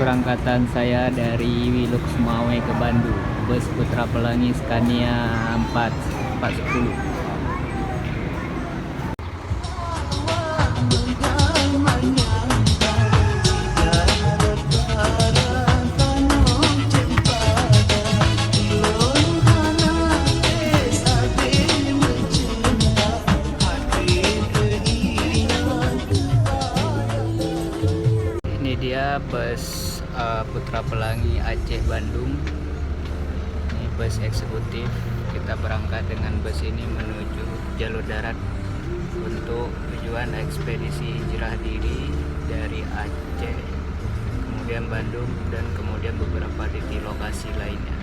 keberangkatan saya dari Wiluk Semawe ke Bandung, bus Putra Pelangi Scania 410. Ini dia bus Putra Pelangi Aceh Bandung. Ini bus eksekutif. Kita berangkat dengan bus ini menuju jalur darat untuk tujuan ekspedisi hijrah diri dari Aceh, kemudian Bandung, dan kemudian beberapa titik lokasi lainnya.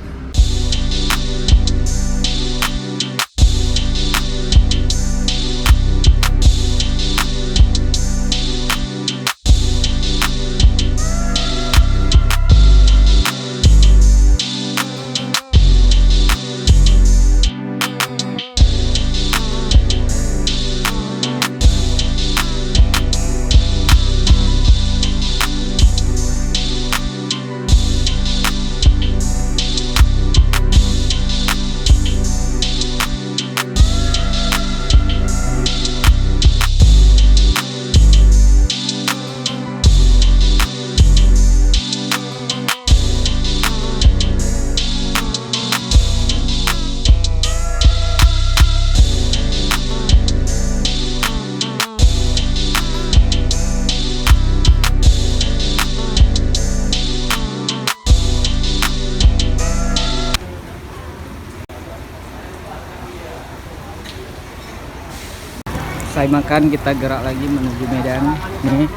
Selesai makan, kita gerak lagi menuju Medan. Nih.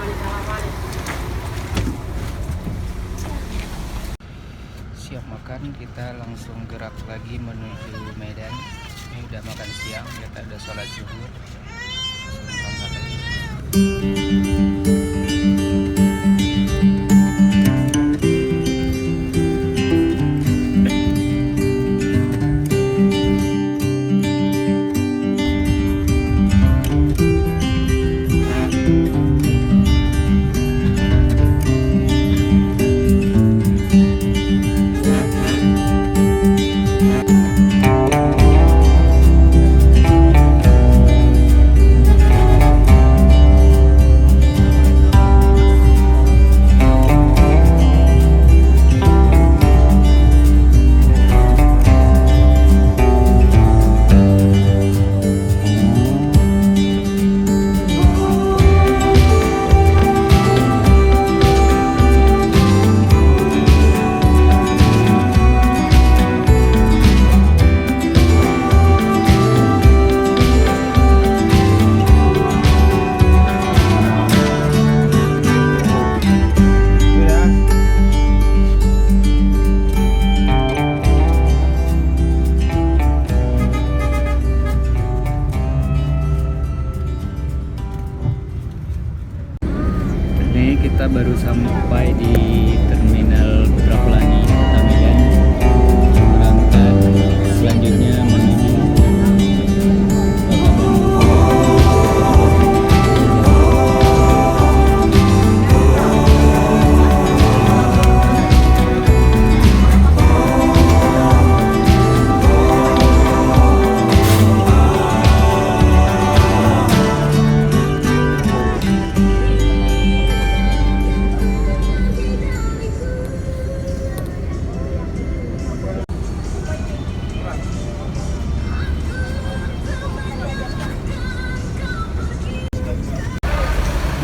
Siap makan, kita langsung gerak lagi menuju Medan. Ini udah makan siang, kita udah sholat zuhur. Langsung berangkat lagi. Kita baru sampai di Terminal Putra Pelangi Kota Medan. Berangkat selanjutnya menuju Kota Bandung.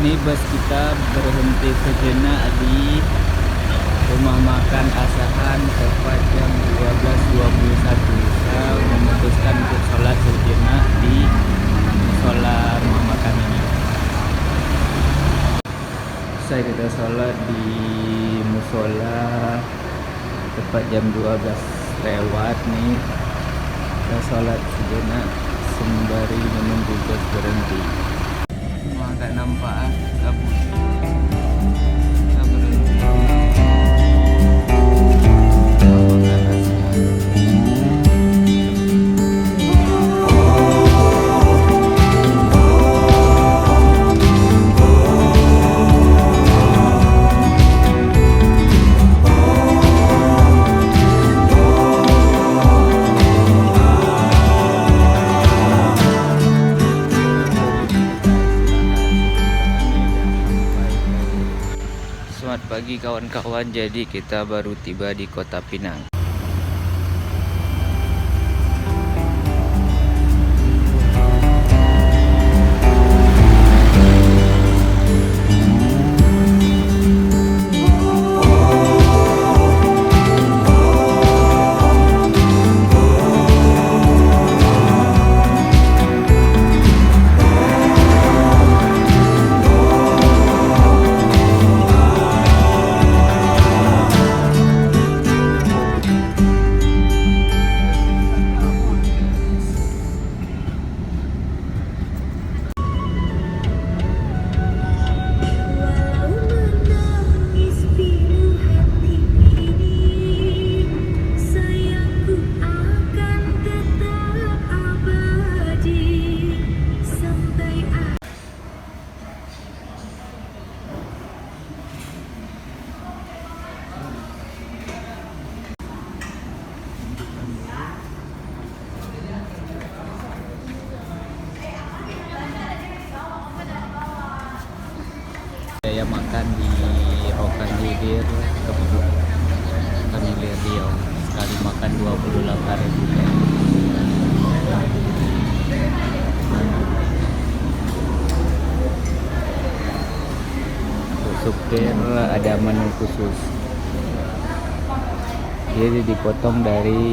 Ini bus kita berhenti sejenak di rumah makan Asahan tepat jam 12.21. Saya memutuskan untuk sholat sejenak di musola rumah makan ini. Saya kita sholat di musola tepat jam 12 lewat nih. Kita sholat sejenak sembari menunggu bus berhenti. Agak nampak kabut. Kita berhenti. pagi kawan-kawan, jadi kita baru tiba di Kota Pinang. Biaya makan di Rokan Hilir Kebun Hilir Riau, sekali makan 28.000. Untuk supir ada menu khusus, jadi dipotong dari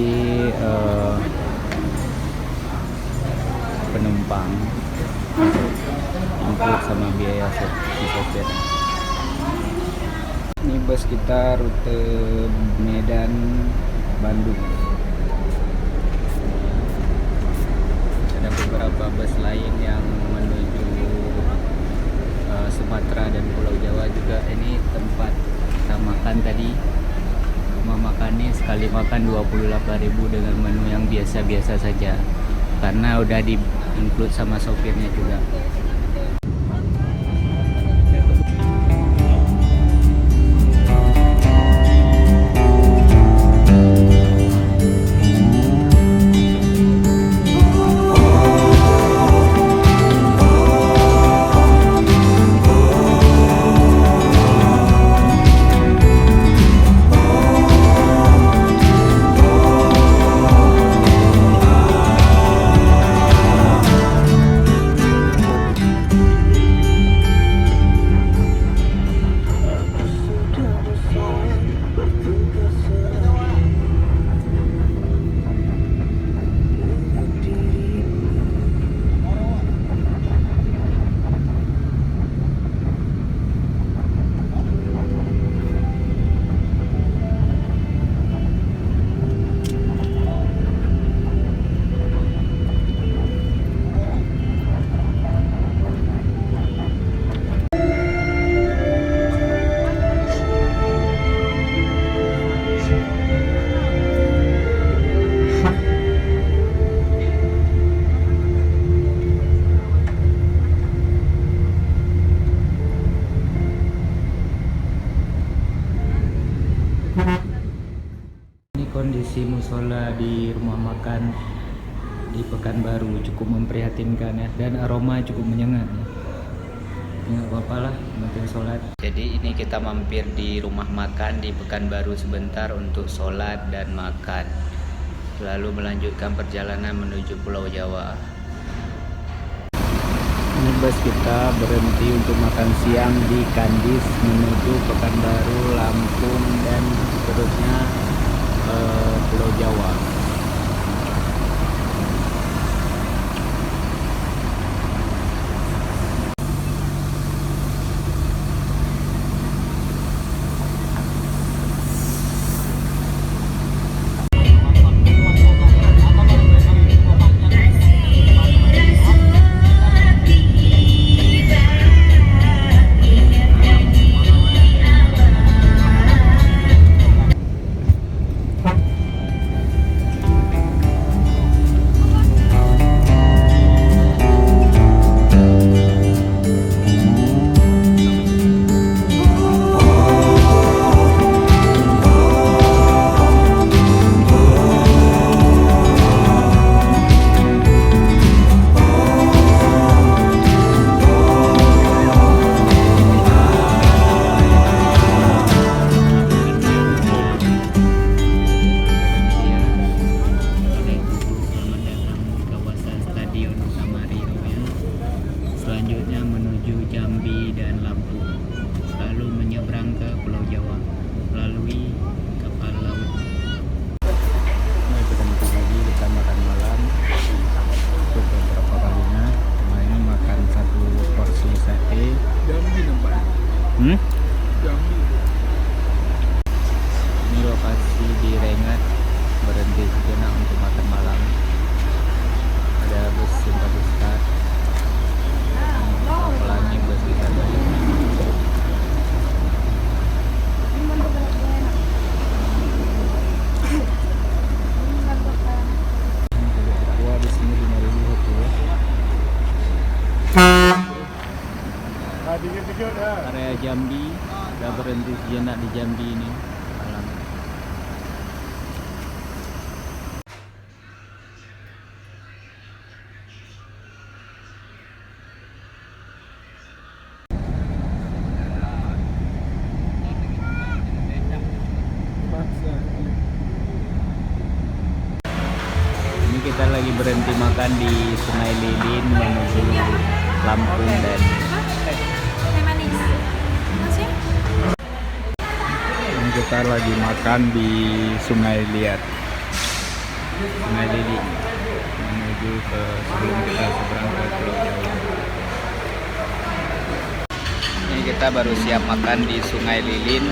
penumpang, include sama biaya sopir. Ini bus kita rute Medan Bandung. Ada beberapa bus lain yang menuju Sumatera dan Pulau Jawa juga. Ini tempat kita makan tadi. Rumah makannya sekali makan 28.000 dengan menu yang biasa-biasa saja, karena udah di include sama sopirnya juga. Ini kondisi musola di rumah makan di Pekanbaru cukup memprihatinkan ya, dan aroma cukup menyengat ya. Nggak apa-apa lah, penting sholat. Jadi ini kita mampir di rumah makan di Pekanbaru sebentar untuk sholat dan makan, lalu melanjutkan perjalanan menuju Pulau Jawa. Ini bus kita berhenti untuk makan siang di Kandis menuju Pekanbaru, Lampung, dan seterusnya Pulau Jawa. dan Lampung, lalu menyeberang ke Pulau Jawa melalui kapal laut. Ini berhenti lagi kita makan malam untuk beberapa kalinya. Kemarin makan 1 porsi sate. Jambi nampak. Jambi. Ini lokasi di Rengat, berhenti sejenak untuk makan malam. Ada bus simpati start. Pelangi bus kita balik. Wah, di sini 5.000 satu ya. Area Jambi, udah berhenti sejenak di Jambi ini malam. Ini kita lagi berhenti makan di Sungai Lilin menuju Lampung dan ini kita lagi makan di Sungai Liat, Sungai Lilin menuju ke sebelum kita seberang ke Pulau Jawa. Ini kita baru siap makan di Sungai Lilin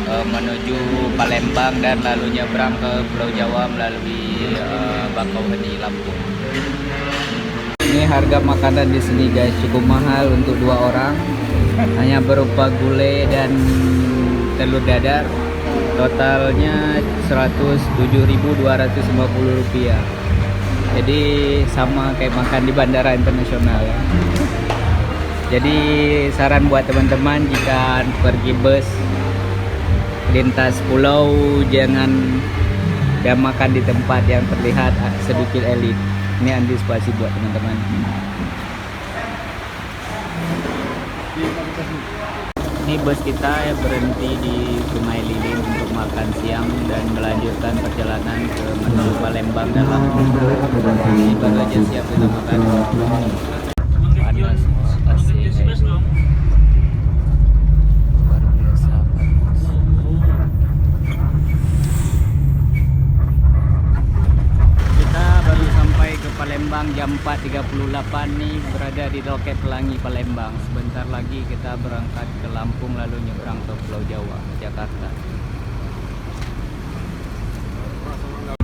menuju Palembang dan lalu nyebrang ke Pulau Jawa melalui Bakauheni, Lampung. Ini harga makanan di sini guys cukup mahal untuk 2 orang, hanya berupa gulai dan telur dadar. Totalnya Rp107.250. Jadi sama kayak makan di bandara internasional ya. Jadi saran buat teman-teman jika pergi bus lintas pulau jangan makan di tempat yang terlihat sedikit elit. Ini antisipasi buat teman-teman. Ini bus kita ya berhenti di Sungai Lilin untuk makan siang dan melanjutkan perjalanan ke menuju Palembang dan Lampung. Ini baru aja siap kita makan. Panas AC guys. Luar biasa panas. Kita baru sampai ke Palembang jam 4.38 nih, berada di Loket Pelangi Palembang. Sebentar lagi kita berangkat ke Lampung lalu nyebrang ke Pulau Jawa, Jakarta.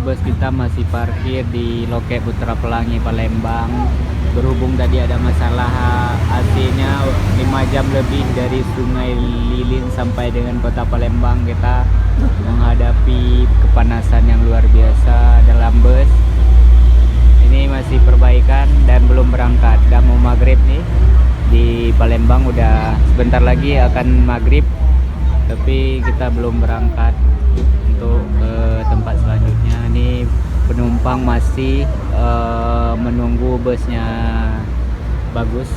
Bus kita masih parkir di Loket Putra Pelangi Palembang. Berhubung tadi ada masalah AC-nya 5 jam lebih dari Sungai Lilin sampai dengan kota Palembang, kita menghadapi kepanasan yang luar biasa dalam bus. Ini masih perbaikan dan belum berangkat. Udah mau maghrib nih di Palembang, udah sebentar lagi akan maghrib, tapi kita belum berangkat untuk ke tempat selanjutnya. Ini penumpang masih menunggu busnya bagus.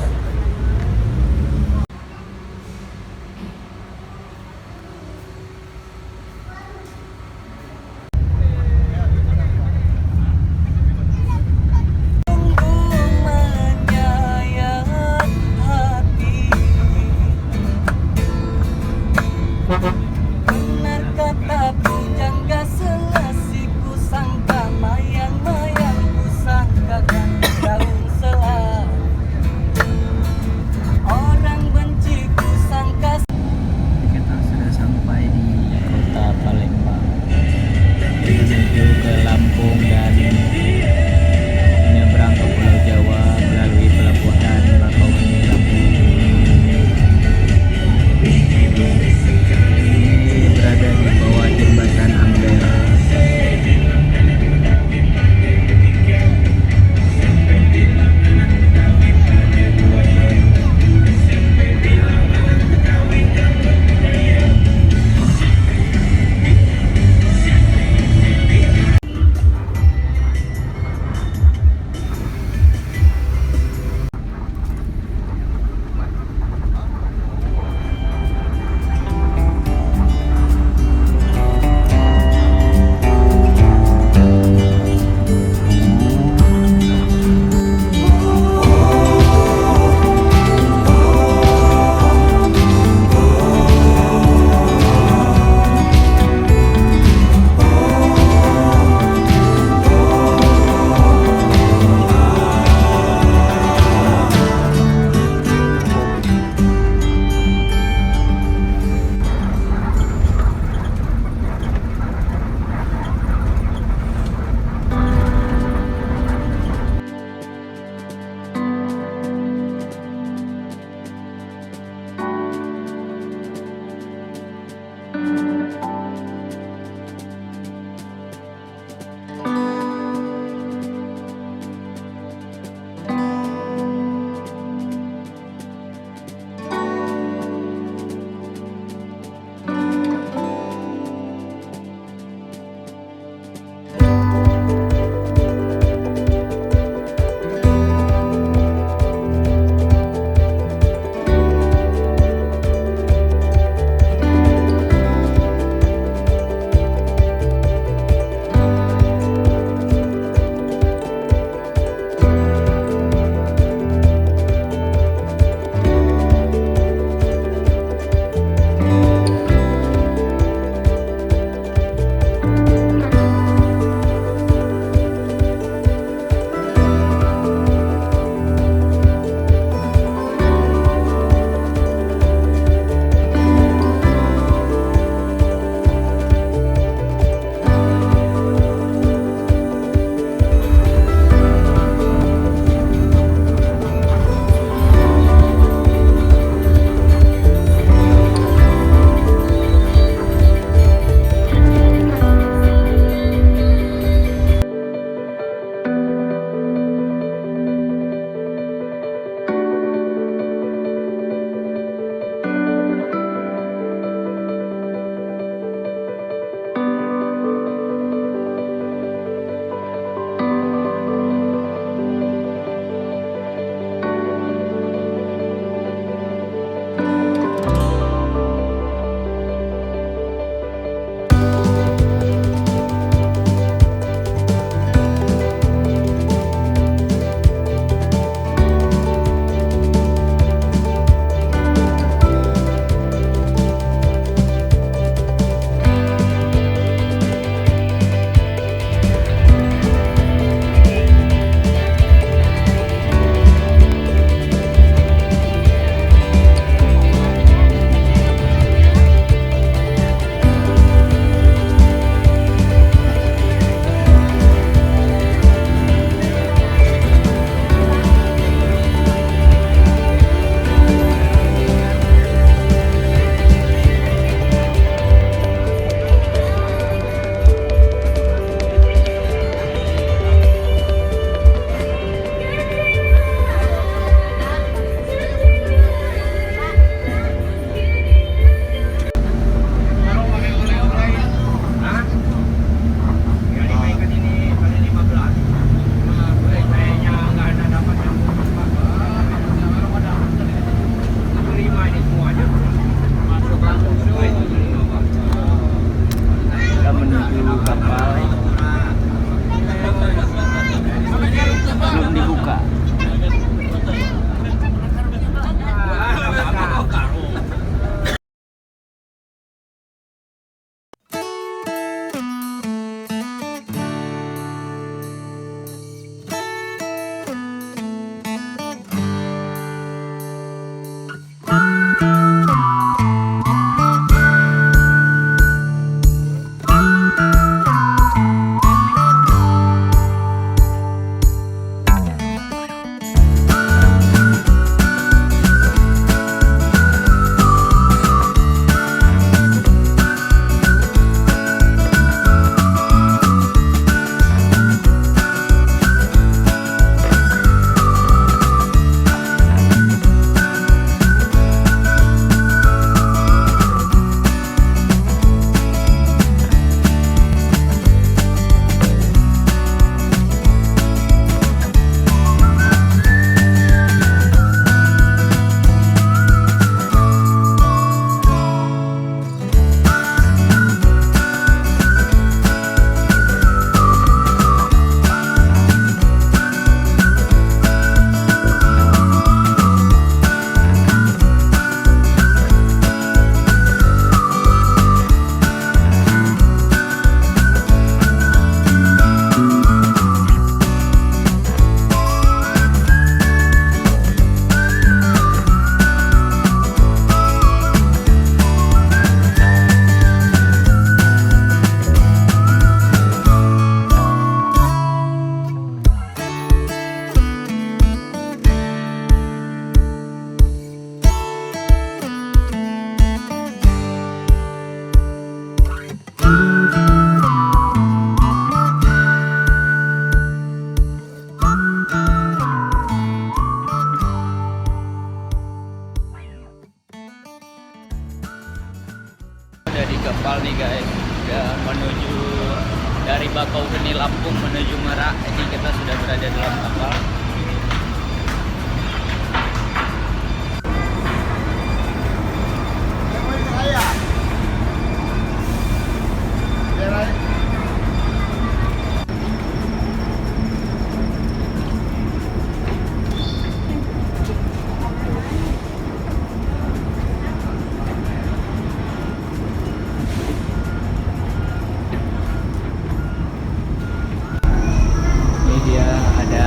kita sudah berada dalam kapal.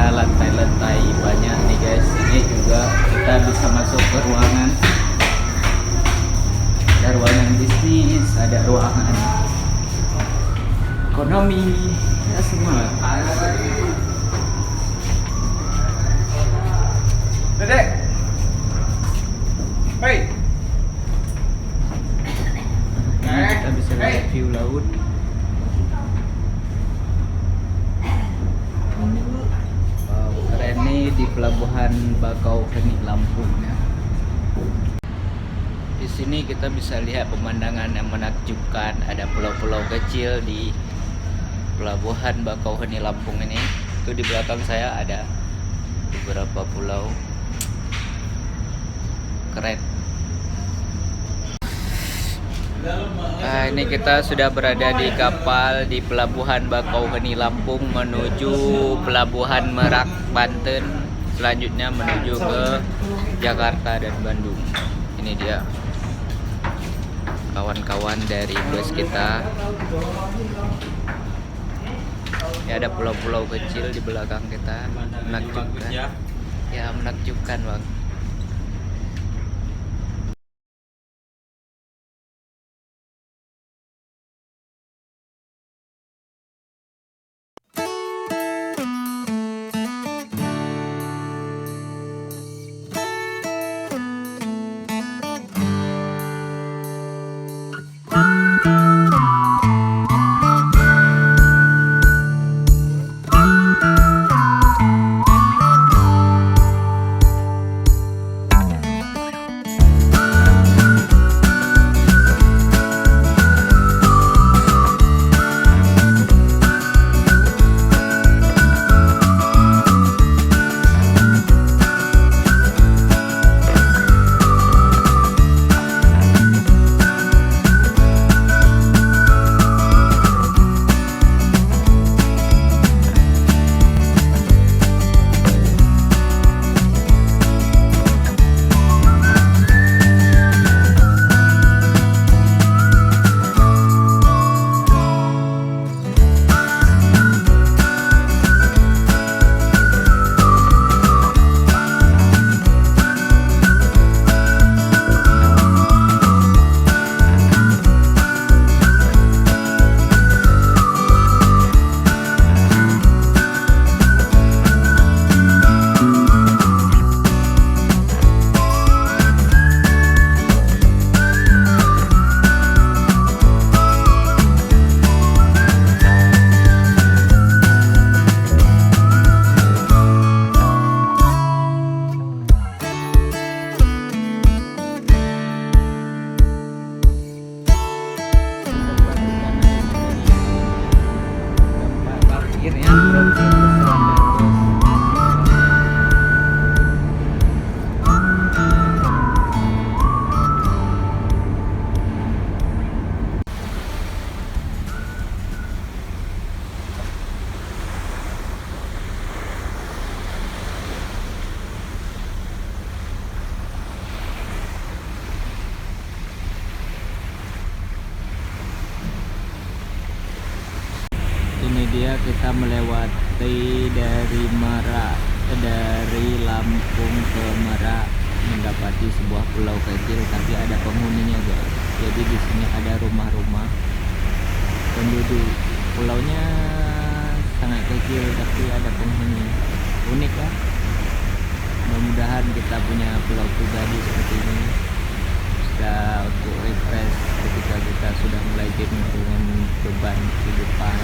Lantai-lantai banyak nih guys. Ini juga kita bisa masuk ke ruangan. Ada ruangan bisnis, ada ruangan ekonomi, ya semua. Dedek, hei, Kita bisa lihat view laut. Wow, keren nih di pelabuhan Bakauheni Lampung ya. Di sini kita bisa lihat pemandangan yang menakjubkan. Ada pulau-pulau kecil di pelabuhan Bakauheni Lampung ini. Itu di belakang saya ada beberapa pulau. Keren. Nah, ini kita sudah berada di kapal di pelabuhan Bakauheni Lampung menuju pelabuhan Merak Banten, selanjutnya menuju ke Jakarta dan Bandung. Ini dia kawan-kawan dari bus kita. Ya, ada pulau-pulau kecil di belakang kita. Menakjubkan. Ya, menakjubkan bang. Ini dia kita melewati dari Lampung ke Merak, mendapati sebuah pulau kecil tapi ada penghuninya guys. Jadi di sini ada rumah-rumah penduduk. Pulaunya sangat kecil tapi ada penghuni. Unik kan? Mudah-mudahan kita punya pulau pribadi seperti ini, bisa untuk refresh ketika kita sudah mulai jenuh dengan beban kehidupan.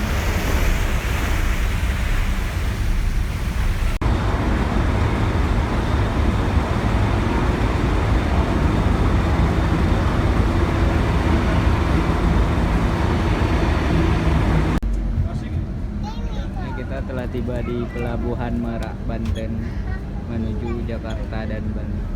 Kita telah tiba di Pelabuhan Merak Banten menuju Jakarta dan Bandung.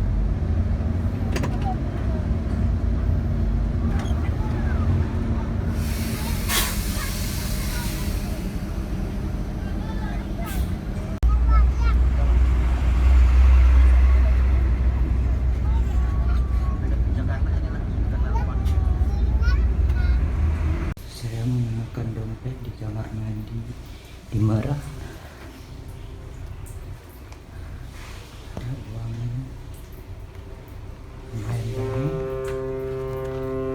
Saya menemukan dompet di kamar mandi di Merak. Ada uangnya, lumayan banyak.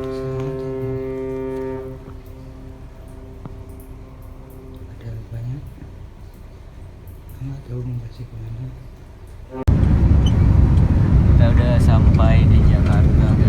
Sangat banyak. Ada banyak. Nggak tahu mau kasih kemana. Kita udah sampai di Jakarta.